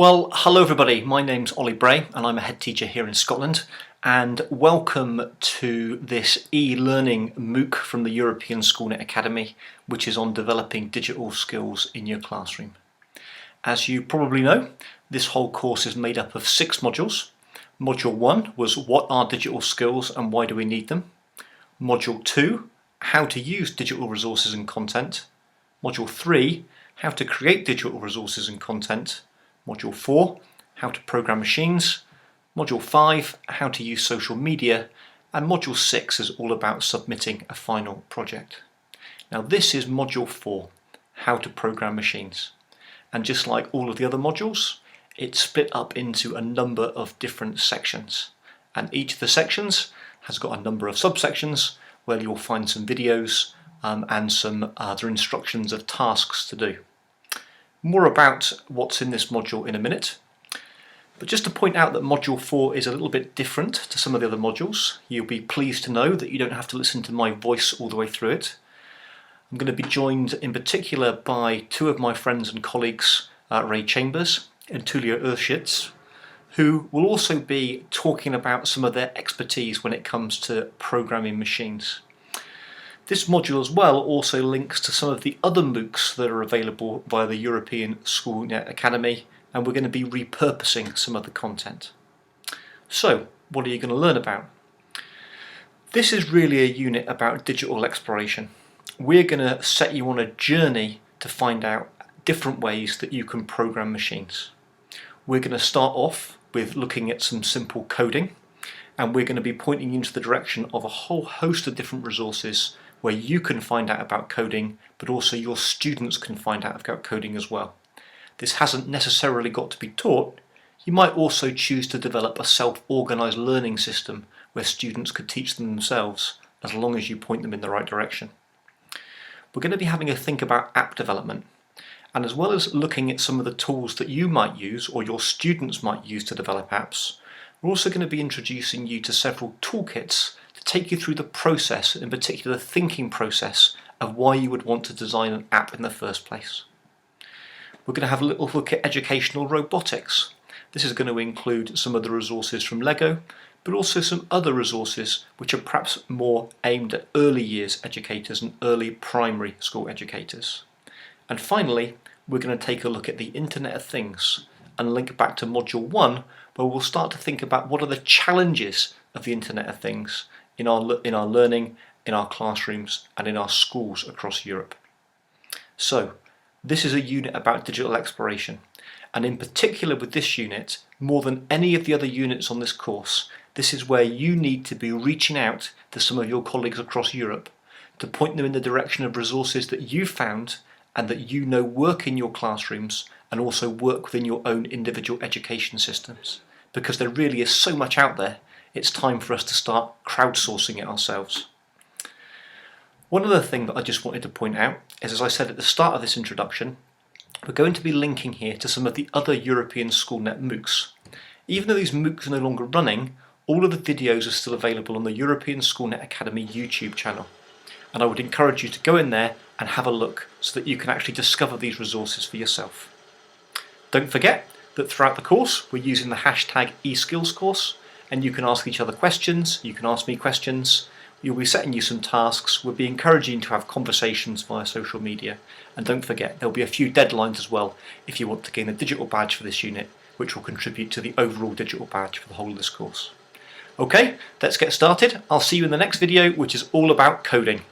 Well, hello everybody, my name's Ollie Bray and I'm a head teacher here in Scotland, and welcome to this e-learning MOOC from the European SchoolNet Academy, which is on developing digital skills in your classroom. As you probably know, this whole course is made up of 6 modules. Module 1 was what are digital skills and why do we need them? Module 2, how to use digital resources and content. Module 3, how to create digital resources and content. Module 4, how to program machines. Module 5, how to use social media. And Module 6 is all about submitting a final project. Now this is Module 4, how to program machines. And just like all of the other modules, it's split up into a number of different sections. And each of the sections has got a number of subsections where you'll find some videos and some other instructions of tasks to do. More about what's in this module in a minute, but just to point out that Module 4 is a little bit different to some of the other modules. You'll be pleased to know that you don't have to listen to my voice all the way through it. I'm going to be joined in particular by 2 of my friends and colleagues, Ray Chambers and Tulia Urschitz, who will also be talking about some of their expertise when it comes to programming machines. This module as well also links to some of the other MOOCs that are available via the European SchoolNet Academy, and we're going to be repurposing some of the content. So, what are you going to learn about? This is really a unit about digital exploration. We're going to set you on a journey to find out different ways that you can program machines. We're going to start off with looking at some simple coding, and we're going to be pointing you into the direction of a whole host of different resources where you can find out about coding, but also your students can find out about coding as well. This hasn't necessarily got to be taught. You might also choose to develop a self-organized learning system where students could teach them themselves, as long as you point them in the right direction. We're going to be having a think about app development, and as well as looking at some of the tools that you might use or your students might use to develop apps, we're also going to be introducing you to several toolkits to take you through the process, in particular the thinking process of why you would want to design an app in the first place. We're going to have a little look at educational robotics. This is going to include some of the resources from Lego, but also some other resources which are perhaps more aimed at early years educators and early primary school educators. And finally, we're going to take a look at the Internet of Things and link back to Module 1, where we'll start to think about what are the challenges of the Internet of Things in our learning, in our classrooms and in our schools across Europe. So, this is a unit about digital exploration, and in particular with this unit, more than any of the other units on this course, this is where you need to be reaching out to some of your colleagues across Europe to point them in the direction of resources that you found and that you know work in your classrooms and also work within your own individual education systems. Because there really is so much out there, it's time for us to start crowdsourcing it ourselves. One other thing that I just wanted to point out is, as I said at the start of this introduction, we're going to be linking here to some of the other European SchoolNet MOOCs. Even though these MOOCs are no longer running, all of the videos are still available on the European SchoolNet Academy YouTube channel. And I would encourage you to go in there and have a look so that you can actually discover these resources for yourself. Don't forget that throughout the course we're using the hashtag eSkills course, and you can ask each other questions, you can ask me questions, we'll be setting you some tasks, we'll be encouraging you to have conversations via social media, and don't forget there'll be a few deadlines as well if you want to gain a digital badge for this unit, which will contribute to the overall digital badge for the whole of this course. Okay, let's get started. I'll see you in the next video, which is all about coding.